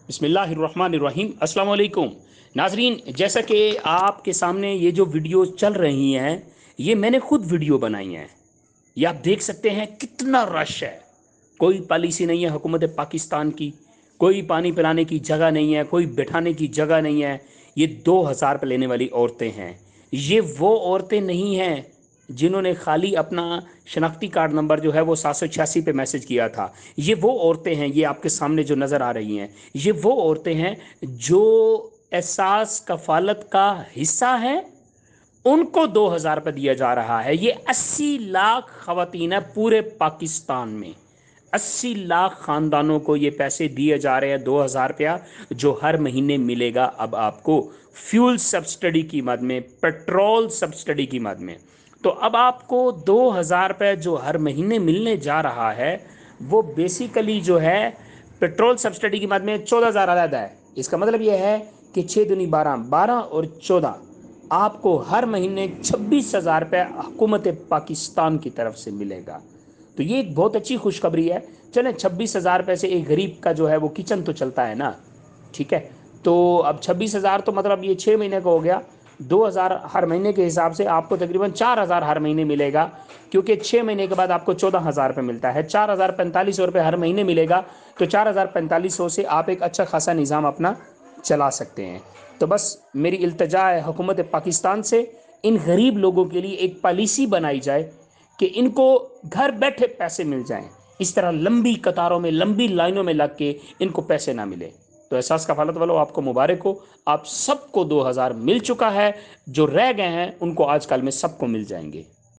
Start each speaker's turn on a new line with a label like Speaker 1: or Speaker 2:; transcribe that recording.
Speaker 1: بسم اللہ الرحمن الرحیم۔ السلام علیکم ناظرین، جیسا کہ آپ کے سامنے یہ جو ویڈیو چل رہی ہیں یہ میں نے خود ویڈیو بنائی ہیں۔ یہ آپ دیکھ سکتے ہیں کتنا رش ہے، کوئی پالیسی نہیں ہے حکومت پاکستان کی، کوئی پانی پلانے کی جگہ نہیں ہے، کوئی بٹھانے کی جگہ نہیں ہے۔ یہ 2,000 لینے والی عورتیں ہیں۔ یہ وہ عورتیں نہیں ہیں جنہوں نے خالی اپنا شناختی کارڈ نمبر جو ہے وہ 786 پہ میسج کیا تھا۔ یہ وہ عورتیں ہیں، یہ آپ کے سامنے جو نظر آ رہی ہیں یہ وہ عورتیں ہیں جو احساس کفالت کا حصہ ہیں، ان کو 2,000 دیا جا رہا ہے۔ یہ 80 لاکھ خواتین ہیں پورے پاکستان میں، 80 لاکھ خاندانوں کو یہ پیسے دیے جا رہے ہیں، 2,000 جو ہر مہینے ملے گا اب آپ کو فیول سبسڈی کی مد میں، پیٹرول سبسڈی کی مد میں۔ تو اب آپ کو 2,000 جو ہر مہینے ملنے جا رہا ہے وہ بیسیکلی جو ہے پیٹرول سبسڈی کی مد میں 14,000 علیحدہ ہے۔ اس کا مطلب یہ ہے کہ 6 دونی 12، 12 اور 14 آپ کو ہر مہینے 26,000 حکومت پاکستان کی طرف سے ملے گا۔ تو یہ ایک بہت اچھی خوشخبری ہے۔ چلیں 26,000 سے ایک غریب کا جو ہے وہ کچن تو چلتا ہے نا، ٹھیک ہے۔ تو اب 26,000 تو مطلب یہ 6 مہینے کا ہو گیا، 2,000 ہر مہینے کے حساب سے آپ کو تقریباً 4,000 ہر مہینے ملے گا، کیونکہ 6 مہینے کے بعد آپ کو 14,000 ملتا ہے۔ 4,045 ہر مہینے ملے گا، تو 4,045 سے آپ ایک اچھا خاصا نظام اپنا چلا سکتے ہیں۔ تو بس میری التجا ہے حکومت پاکستان سے، ان غریب لوگوں کے لیے ایک پالیسی بنائی جائے کہ ان کو گھر بیٹھے پیسے مل جائیں، اس طرح لمبی قطاروں میں لمبی لائنوں میں لگ کے ان کو پیسے نہ ملے۔ تو احساس کفالت والوں آپ کو مبارک ہو، آپ سب کو 2,000 مل چکا ہے، جو رہ گئے ہیں ان کو آج کل میں سب کو مل جائیں گے۔